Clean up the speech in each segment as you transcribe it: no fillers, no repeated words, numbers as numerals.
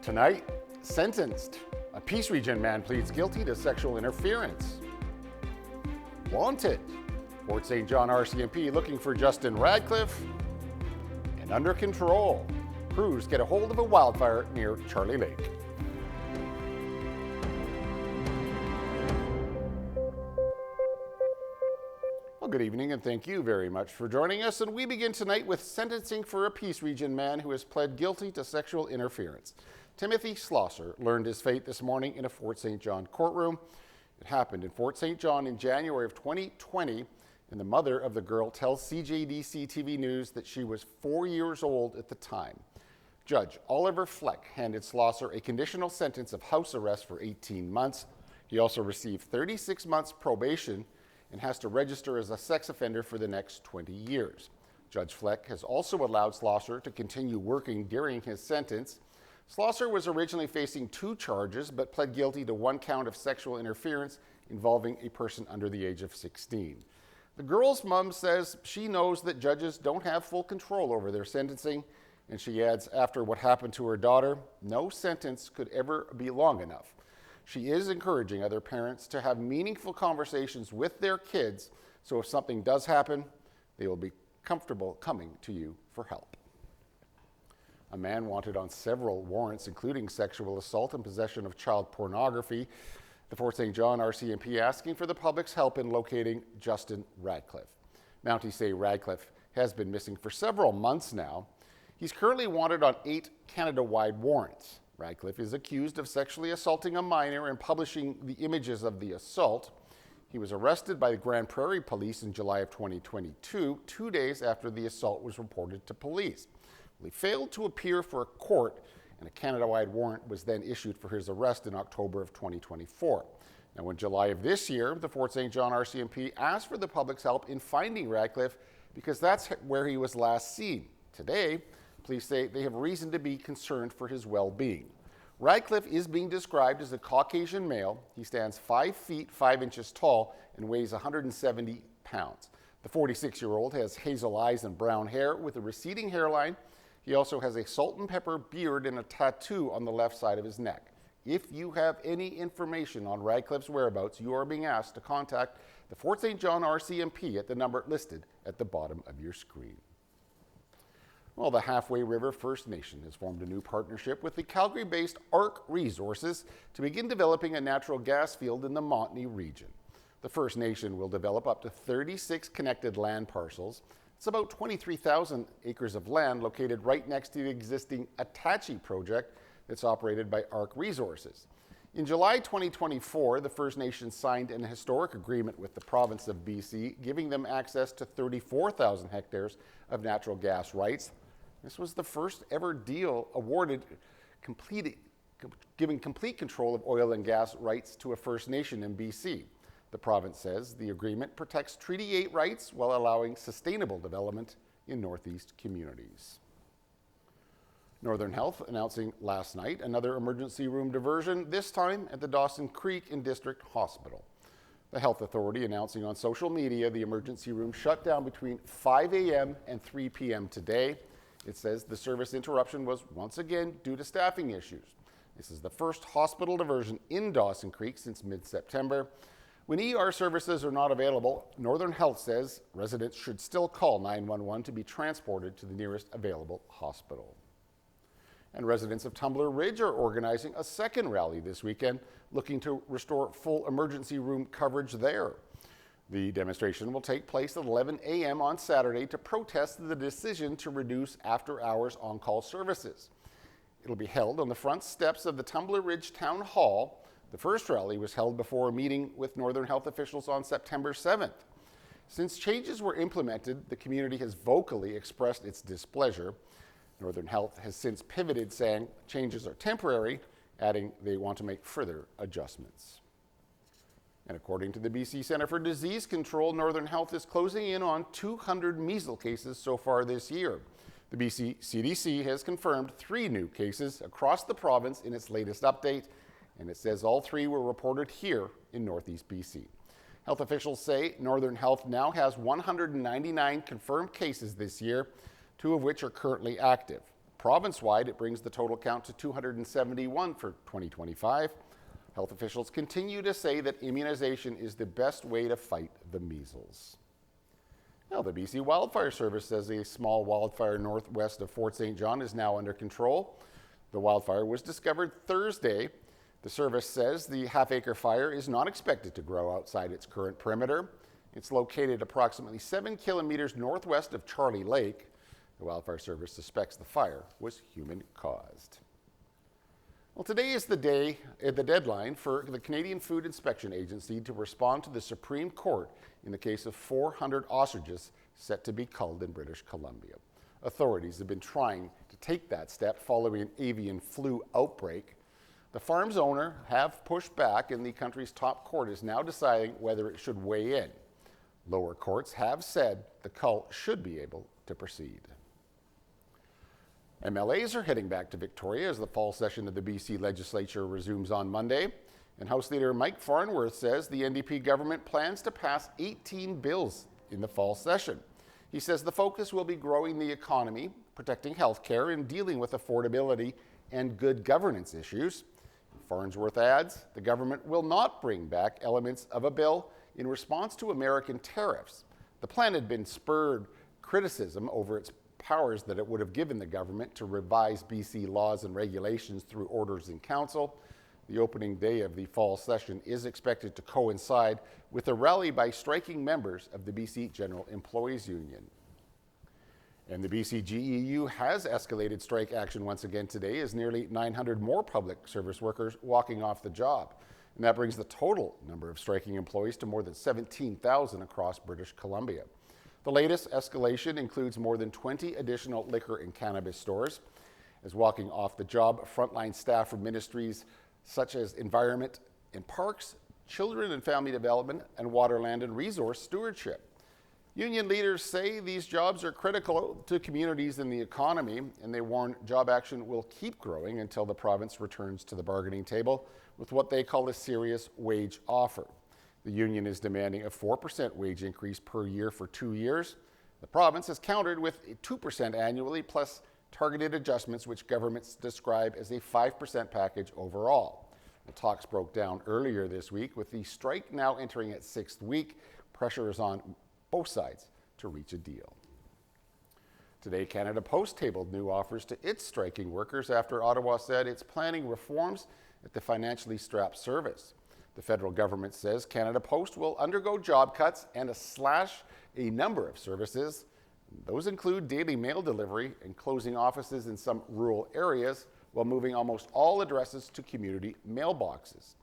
Tonight, sentenced. A Peace Region man pleads guilty to sexual interference. Wanted. Fort St. John RCMP looking for Justin Radcliffe. And under control. Crews get a hold of a wildfire near Charlie Lake. Well, good evening and thank you very much for joining us. And we begin tonight with sentencing for a Peace Region man who has pled guilty to sexual interference. Timothy Schlosser learned his fate this morning in a Fort St. John courtroom. It happened in Fort St. John in January of 2020, and the mother of the girl tells CJDC-TV News that she was 4 years old at the time. Judge Oliver Fleck handed Schlosser a conditional sentence of house arrest for 18 months. He also received 36 months probation and has to register as a sex offender for the next 20 years. Judge Fleck has also allowed Schlosser to continue working during his sentence. Schlosser was originally facing 2 charges, but pled guilty to 1 count of sexual interference involving a person under the age of 16. The girl's mom says she knows that judges don't have full control over their sentencing, and she adds, after what happened to her daughter, no sentence could ever be long enough. She is encouraging other parents to have meaningful conversations with their kids, so if something does happen, they will be comfortable coming to you for help. A man wanted on several warrants, including sexual assault and possession of child pornography. The Fort St. John RCMP asking for the public's help in locating Justin Radcliffe. Mounties say Radcliffe has been missing for several months now. He's currently wanted on 8 Canada-wide warrants. Radcliffe is accused of sexually assaulting a minor and publishing the images of the assault. He was arrested by the Grand Prairie Police in July of 2022, 2 days after the assault was reported to police. He failed to appear for a court, and a Canada-wide warrant was then issued for his arrest in October of 2024. Now, in July of this year, the Fort St. John RCMP asked for the public's help in finding Radcliffe because that's where he was last seen. Today, police say they have reason to be concerned for his well-being. Radcliffe is being described as a Caucasian male. He stands 5 feet 5 inches tall and weighs 170 pounds. The 46-year-old has hazel eyes and brown hair with a receding hairline. He also has a salt and pepper beard and a tattoo on the left side of his neck. If you have any information on Radcliffe's whereabouts, you are being asked to contact the Fort St. John RCMP at the number listed at the bottom of your screen. Well, the Halfway River First Nation has formed a new partnership with the Calgary-based ARC Resources to begin developing a natural gas field in the Montney region. The First Nation will develop up to 36 connected land parcels. It's about 23,000 acres of land located right next to the existing Attachie project that's operated by ARC Resources. In July 2024, the First Nation signed an historic agreement with the province of BC, giving them access to 34,000 hectares of natural gas rights. This was the first ever deal awarded, giving complete control of oil and gas rights to a First Nation in BC. The province says the agreement protects Treaty 8 rights while allowing sustainable development in Northeast communities. Northern Health announcing last night another emergency room diversion, this time at the Dawson Creek and District Hospital. The health authority announcing on social media the emergency room shut down between 5 a.m. and 3 p.m. today. It says the service interruption was once again due to staffing issues. This is the first hospital diversion in Dawson Creek since mid-September. When ER services are not available, Northern Health says residents should still call 911 to be transported to the nearest available hospital. And residents of Tumbler Ridge are organizing a second rally this weekend, looking to restore full emergency room coverage there. The demonstration will take place at 11 a.m. on Saturday to protest the decision to reduce after-hours on-call services. It'll be held on the front steps of the Tumbler Ridge Town Hall. The first rally was held before a meeting with Northern Health officials on September 7th. Since changes were implemented, the community has vocally expressed its displeasure. Northern Health has since pivoted, saying changes are temporary, adding they want to make further adjustments. And according to the BC Centre for Disease Control, Northern Health is closing in on 200 measles cases so far this year. The BC CDC has confirmed 3 new cases across the province in its latest update, and it says all 3 were reported here in Northeast BC. Health officials say Northern Health now has 199 confirmed cases this year, 2 of which are currently active. Province-wide, it brings the total count to 271 for 2025. Health officials continue to say that immunization is the best way to fight the measles. Now, the BC Wildfire Service says a small wildfire northwest of Fort St. John is now under control. The wildfire was discovered Thursday. The service says the half-acre fire is not expected to grow outside its current perimeter. It's located approximately 7 kilometers northwest of Charlie Lake. The Wildfire Service suspects the fire was human-caused. Well, today is the deadline for the Canadian Food Inspection Agency to respond to the Supreme Court in the case of 400 ostriches set to be culled in British Columbia. Authorities have been trying to take that step following an avian flu outbreak. The farm's owner have pushed back, and the country's top court is now deciding whether it should weigh in. Lower courts have said the cull should be able to proceed. MLAs are heading back to Victoria as the fall session of the BC legislature resumes on Monday. And House Leader Mike Farnworth says the NDP government plans to pass 18 bills in the fall session. He says the focus will be growing the economy, protecting health care, and dealing with affordability and good governance issues. Farnsworth adds the government will not bring back elements of a bill in response to American tariffs. The plan had been spurred criticism over its powers that it would have given the government to revise BC laws and regulations through orders in council. The opening day of the fall session is expected to coincide with a rally by striking members of the BC General Employees Union. And the BC GEU has escalated strike action once again today as nearly 900 more public service workers walking off the job. And that brings the total number of striking employees to more than 17,000 across British Columbia. The latest escalation includes more than 20 additional liquor and cannabis stores. As walking off the job, frontline staff from ministries such as Environment and Parks, Children and Family Development, and Waterland and Resource Stewardship. Union leaders say these jobs are critical to communities and the economy, and they warn job action will keep growing until the province returns to the bargaining table with what they call a serious wage offer. The union is demanding a 4% wage increase per year for 2 years. The province has countered with 2% annually plus targeted adjustments, which governments describe as a 5% package overall. The talks broke down earlier this week, with the strike now entering its 6th week. Pressure is on both sides to reach a deal. Today, Canada Post tabled new offers to its striking workers after Ottawa said it's planning reforms at the financially strapped service. The federal government says Canada Post will undergo job cuts and slash a number of services. Those include daily mail delivery and closing offices in some rural areas while moving almost all addresses to community mailboxes.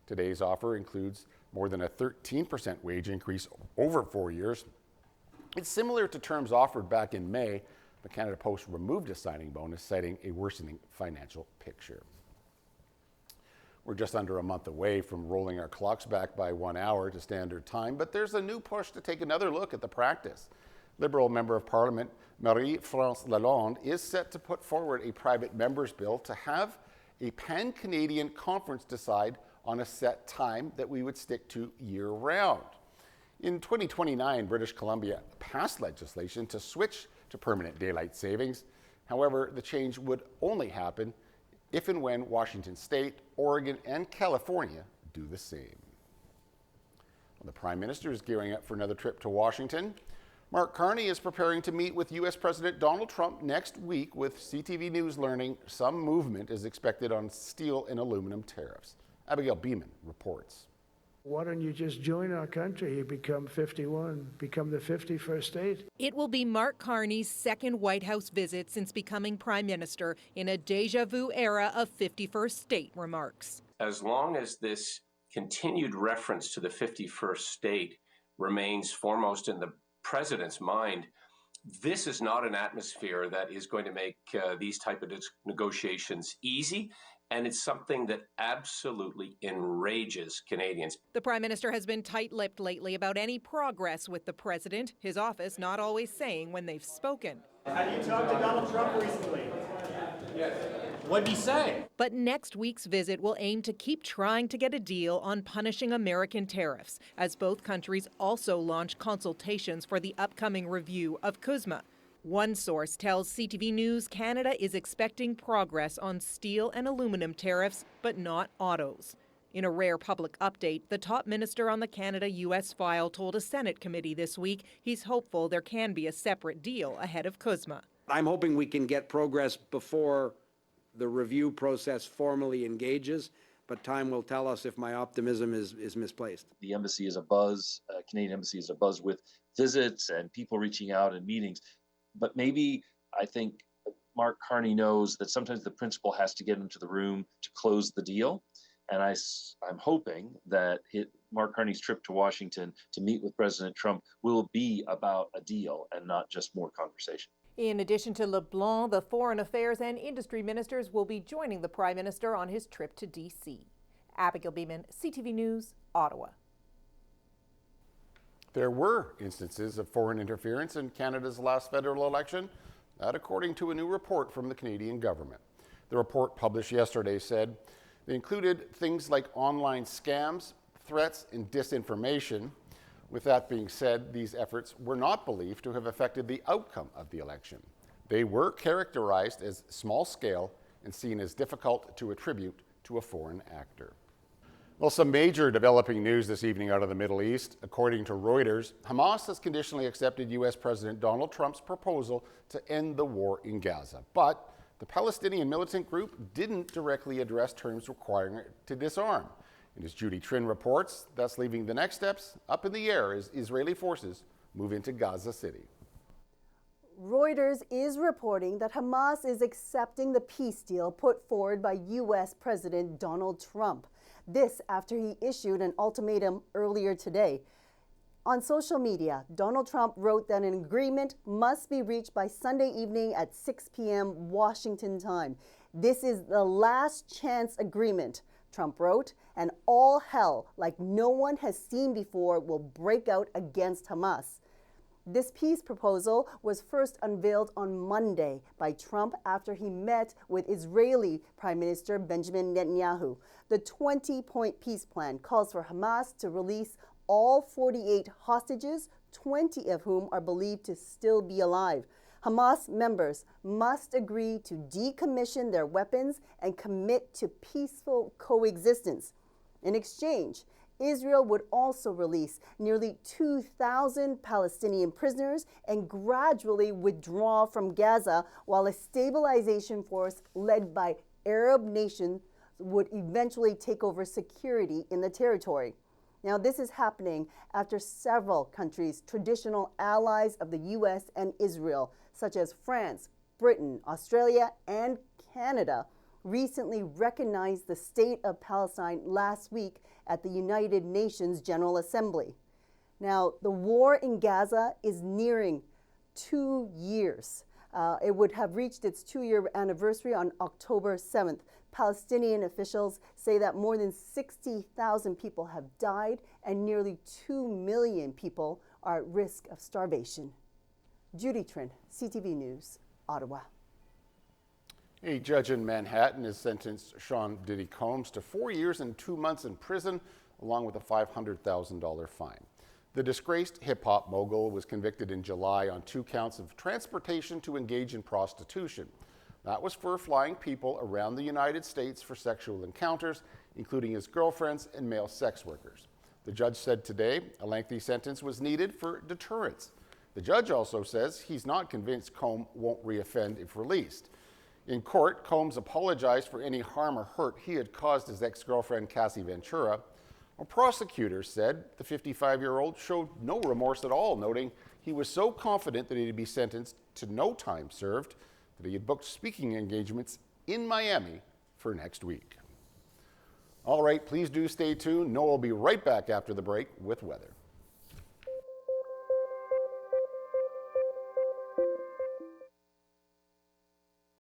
Today's offer includes more than a 13% wage increase over 4 years. It's similar to terms offered back in May, but Canada Post removed a signing bonus, citing a worsening financial picture. We're just under a month away from rolling our clocks back by 1 hour to standard time, but there's a new push to take another look at the practice. Liberal Member of Parliament Marie-France Lalonde is set to put forward a private member's bill to have a pan-Canadian conference decide on a set time that we would stick to year-round. In 2029, British Columbia passed legislation to switch to permanent daylight savings. However, the change would only happen if and when Washington State, Oregon, and California do the same. The Prime Minister is gearing up for another trip to Washington. Mark Carney is preparing to meet with U.S. President Donald Trump next week, with CTV News learning some movement is expected on steel and aluminum tariffs. Abigail Beeman reports. Why don't you just join our country? You become 51, become the 51st state. It will be Mark Carney's second White House visit since becoming Prime Minister in a deja vu era of 51st state remarks. As long as this continued reference to the 51st state remains foremost in the president's mind, this is not an atmosphere that is going to make these type of negotiations easy. And it's something that absolutely enrages Canadians. The Prime Minister has been tight-lipped lately about any progress with the president, his office not always saying when they've spoken. Have you talked to Donald Trump recently? Yes. What'd he say? But next week's visit will aim to keep trying to get a deal on punishing American tariffs, as both countries also launch consultations for the upcoming review of CUSMA. One source tells CTV News Canada is expecting progress on steel and aluminum tariffs, but not autos. In a rare public update, the top minister on the Canada-U.S. file told a Senate committee this week he's hopeful there can be a separate deal ahead of CUSMA. I'm hoping we can get progress before the review process formally engages, but time will tell us if my optimism is misplaced. The embassy is abuzz, Canadian embassy is abuzz with visits and people reaching out and meetings. But maybe I think Mark Carney knows that sometimes the principal has to get into the room to close the deal. And I'm hoping that Mark Carney's trip to Washington to meet with President Trump will be about a deal and not just more conversation. In addition to LeBlanc, the foreign affairs and industry ministers will be joining the Prime Minister on his trip to D.C. Abigail Beeman, CTV News, Ottawa. There were instances of foreign interference in Canada's last federal election, that according to a new report from the Canadian government. The report published yesterday said they included things like online scams, threats, and disinformation. With that being said, these efforts were not believed to have affected the outcome of the election. They were characterized as small scale and seen as difficult to attribute to a foreign actor. Well, some major developing news this evening out of the Middle East. According to Reuters, Hamas has conditionally accepted U.S. President Donald Trump's proposal to end the war in Gaza. But the Palestinian militant group didn't directly address terms requiring it to disarm. And as Judy Trin reports, that's leaving the next steps up in the air as Israeli forces move into Gaza City. Reuters is reporting that Hamas is accepting the peace deal put forward by U.S. President Donald Trump. This after he issued an ultimatum earlier today. On social media, Donald Trump wrote that an agreement must be reached by Sunday evening at 6 p.m. Washington time. This is the last chance agreement, Trump wrote, and all hell like no one has seen before will break out against Hamas. This peace proposal was first unveiled on Monday by Trump after he met with Israeli Prime Minister Benjamin Netanyahu. The 20-point peace plan calls for Hamas to release all 48 hostages, 20 of whom are believed to still be alive. Hamas members must agree to decommission their weapons and commit to peaceful coexistence. In exchange, Israel would also release nearly 2,000 Palestinian prisoners and gradually withdraw from Gaza, while a stabilization force led by Arab nations would eventually take over security in the territory. Now, this is happening after several countries, traditional allies of the U.S. and Israel, such as France, Britain, Australia, and Canada, recently recognized the state of Palestine last week at the United Nations General Assembly. Now, the war in Gaza is nearing 2 years. It would have reached its 2-year anniversary on October 7th. Palestinian officials say that more than 60,000 people have died and nearly 2 million people are at risk of starvation. Judy Trin, CTV News, Ottawa. A judge in Manhattan has sentenced Sean Diddy Combs to 4 years and 2 months in prison, along with a $500,000 fine. The disgraced hip-hop mogul was convicted in July on 2 counts of transportation to engage in prostitution. That was for flying people around the United States for sexual encounters, including his girlfriends and male sex workers. The judge said today a lengthy sentence was needed for deterrence. The judge also says he's not convinced Combs won't reoffend if released. In court, Combs apologized for any harm or hurt he had caused his ex-girlfriend Cassie Ventura. Well, prosecutors said the 55-year-old showed no remorse at all, noting he was so confident that he'd be sentenced to no time served that he had booked speaking engagements in Miami for next week. All right, please do stay tuned. Noah will be right back after the break with weather.